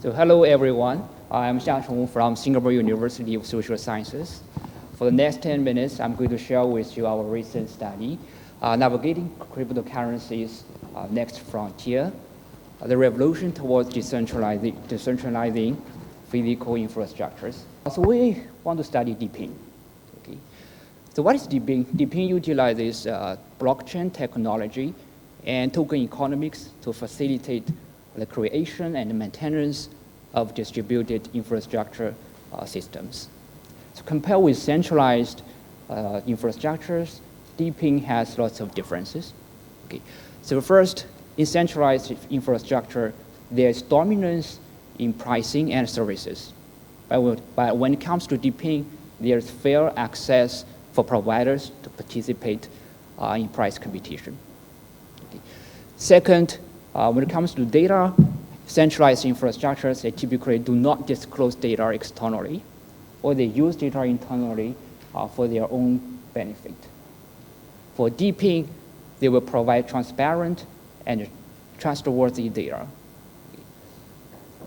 So hello everyone, I'm Chongwu from Singapore University of Social Sciences. For the next 10 minutes, I'm going to share with you our recent study, Navigating Cryptocurrencies, Next Frontier, the revolution towards decentralizing physical infrastructures. So we want to study DePIN. Okay. So what is DePIN? DePIN utilizes blockchain technology and token economics to facilitate the creation and maintenance of distributed infrastructure systems. So compared with centralized infrastructures, DePIN has lots of differences. Okay. So first, in centralized infrastructure, there is dominance in pricing and services. But when it comes to DePIN, there's fair access for providers to participate in price competition. Okay. Second, when it comes to data, centralized infrastructures, they typically do not disclose data externally, or they use data internally for their own benefit. For DePIN, they will provide transparent and trustworthy data.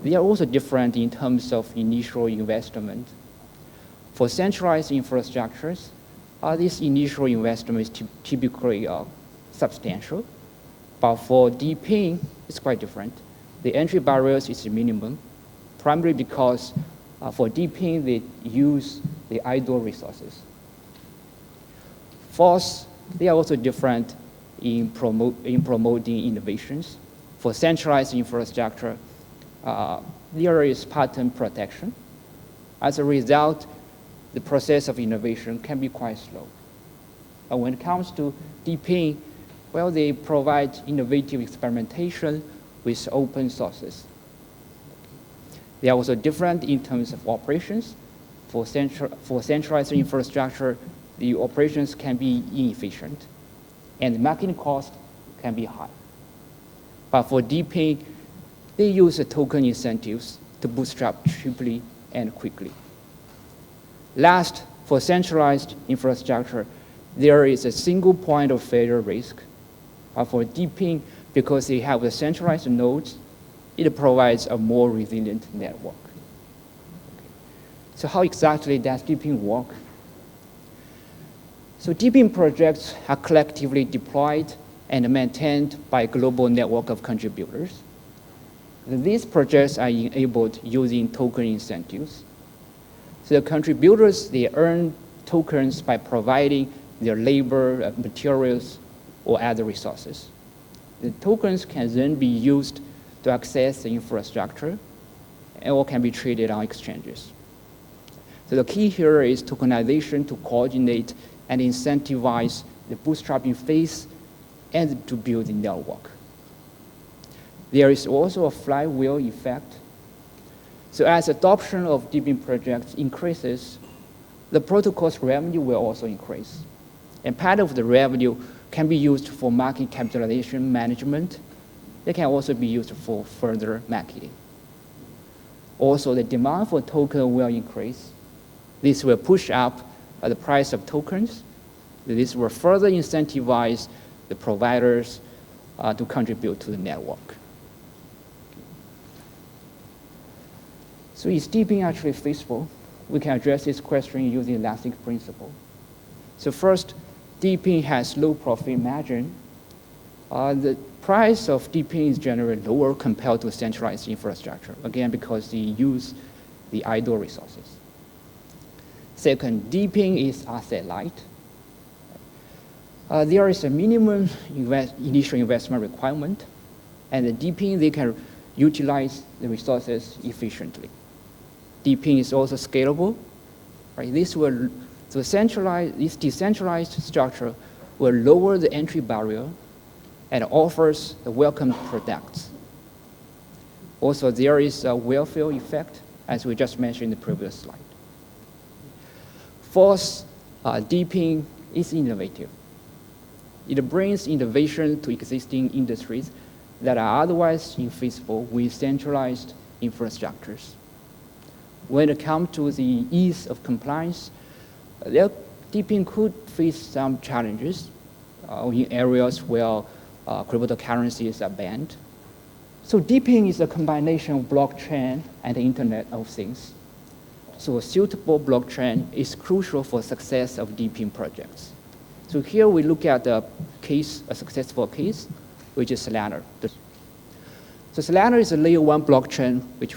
They are also different in terms of initial investment. For centralized infrastructures, this initial investment is typically substantial. But for DePIN, it's quite different. The entry barriers is minimum, primarily because for DePIN, they use the idle resources. Fourth, they are also different in promoting innovations. For centralized infrastructure, there is patent protection. As a result, the process of innovation can be quite slow. But when it comes to DePIN, well, they provide innovative experimentation with open sources. They are also different in terms of operations. For centralized infrastructure, the operations can be inefficient, and the marketing cost can be high. But for DePIN, they use the token incentives to bootstrap cheaply and quickly. Last, for centralized infrastructure, there is a single point of failure risk. For DePIN, because they have the centralized nodes, it provides a more resilient network. Okay. So how exactly does DePIN work? So DePIN projects are collectively deployed and maintained by a global network of contributors. These projects are enabled using token incentives. So the contributors, they earn tokens by providing their labor, materials, or other resources. The tokens can then be used to access the infrastructure or can be traded on exchanges. So the key here is tokenization to coordinate and incentivize the bootstrapping phase and to build the network. There is also a flywheel effect. So as adoption of DePIN projects increases, the protocol's revenue will also increase. And part of the revenue can be used for market capitalization management. They can also be used for further marketing. Also, the demand for token will increase. This will push up the price of tokens. This will further incentivize the providers to contribute to the network. So is DePIN actually feasible? We can address this question using the LASIC Principle. So first, DePIN has low profit margin. The price of DePIN is generally lower compared to centralized infrastructure, again, because they use the idle resources. Second, DePIN is asset light. There is a minimum initial investment requirement, and the DePIN, they can utilize the resources efficiently. DePIN is also scalable. Right? This decentralized structure will lower the entry barrier and offers the welcome products. Also, there is a welfare effect, as we just mentioned in the previous slide. Fourth, DePIN is innovative. It brings innovation to existing industries that are otherwise infeasible with centralized infrastructures. When it comes to the ease of compliance, DePIN could face some challenges in areas where cryptocurrencies are banned. So DePIN is a combination of blockchain and the Internet of Things. So a suitable blockchain is crucial for success of DePIN projects. So here we look at a successful case, which is Solana. So Solana is a layer 1 blockchain which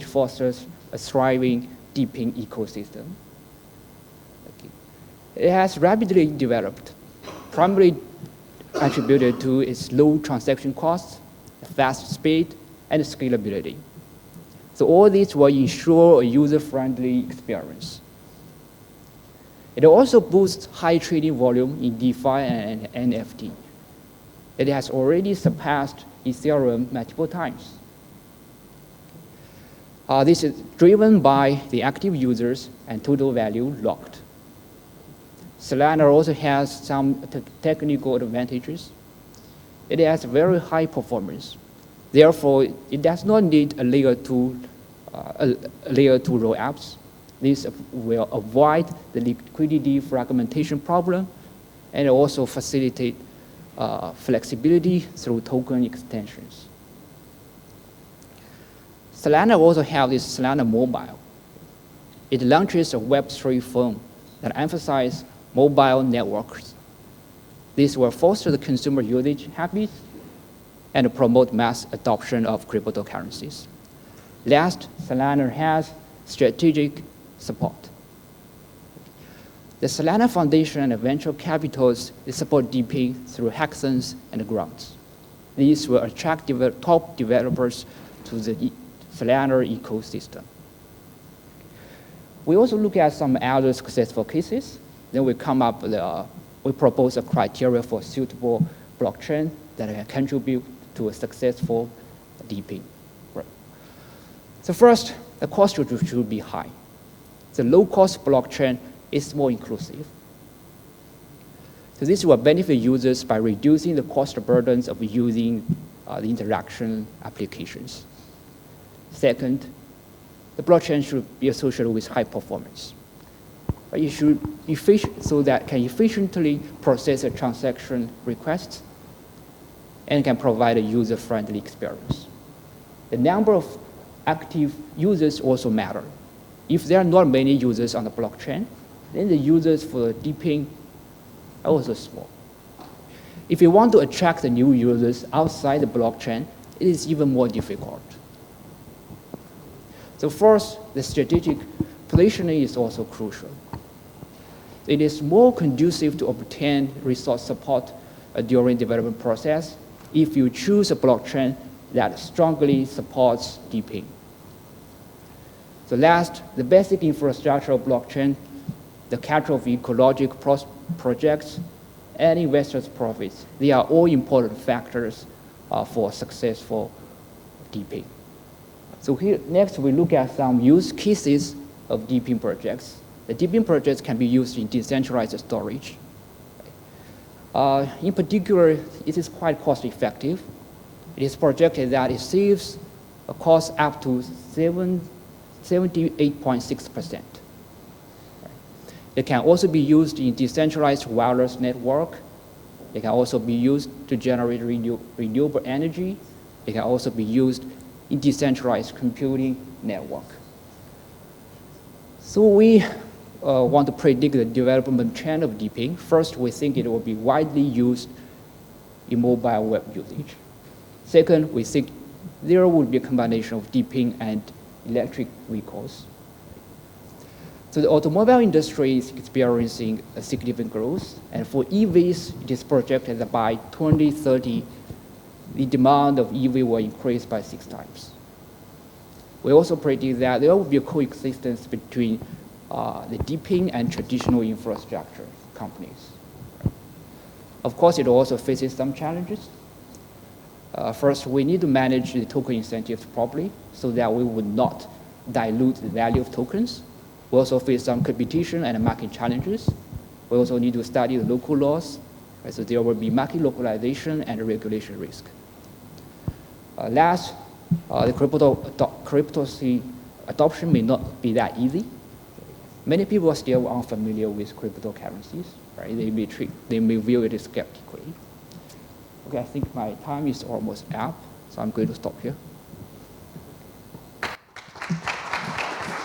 fosters a thriving DePIN ecosystem. Okay. It has rapidly developed, primarily attributed to its low transaction costs, fast speed, and scalability. So all these will ensure a user-friendly experience. It also boosts high trading volume in DeFi and NFT. It has already surpassed Ethereum multiple times. This is driven by the active users and total value locked. Solana also has some technical advantages. It has very high performance. Therefore, it does not need a layer 2 rollups. This will avoid the liquidity fragmentation problem and also facilitate flexibility through token extensions. Solana also has this Solana Mobile. It launches a Web3 phone that emphasizes mobile networks. This will foster the consumer usage habits and promote mass adoption of cryptocurrencies. Last, Solana has strategic support. The Solana Foundation and venture capitals support DePIN through hackathons and grants. These will attract top developers to the Solana ecosystem. We also look at some other successful cases. Then we come up with we propose a criteria for suitable blockchain that can contribute to a successful DePIN. Right. So first, the cost should be high. The low-cost blockchain is more inclusive. So this will benefit users by reducing the cost burdens of using the interaction applications. Second, the blockchain should be associated with high performance. It should be efficient so that can efficiently process a transaction request and can provide a user-friendly experience. The number of active users also matter. If there are not many users on the blockchain, then the users for DePIN are also small. If you want to attract the new users outside the blockchain, it is even more difficult. So first, the strategic positioning is also crucial. It is more conducive to obtain resource support during development process if you choose a blockchain that strongly supports DePIN. So last, the basic infrastructure of blockchain, the capture of ecological projects, and investors' profits, they are all important factors for successful DePIN. So here, next we look at some use cases of DePIN projects. The DePIN projects can be used in decentralized storage. In particular, it is quite cost effective. It is projected that it saves a cost up to 78.6%. It can also be used in decentralized wireless network. It can also be used to generate renewable energy. It can also be used in decentralized computing network. So we want to predict the development trend of DePIN. First, we think it will be widely used in mobile web usage. Second, we think there will be a combination of DePIN and electric vehicles. So the automobile industry is experiencing a significant growth, and for EVs, it is projected that by 2030, the demand of EV will increase by 6 times. We also predict that there will be a coexistence between the DePIN and traditional infrastructure companies. Of course, it also faces some challenges. First, we need to manage the token incentives properly so that we would not dilute the value of tokens. We also face some competition and market challenges. We also need to study the local laws, right? So there will be market localization and regulation risk. Last, the cryptocurrency adoption may not be that easy. Many people are still unfamiliar with cryptocurrencies, right? They may view it skeptically. Okay, I think my time is almost up. So I'm going to stop here.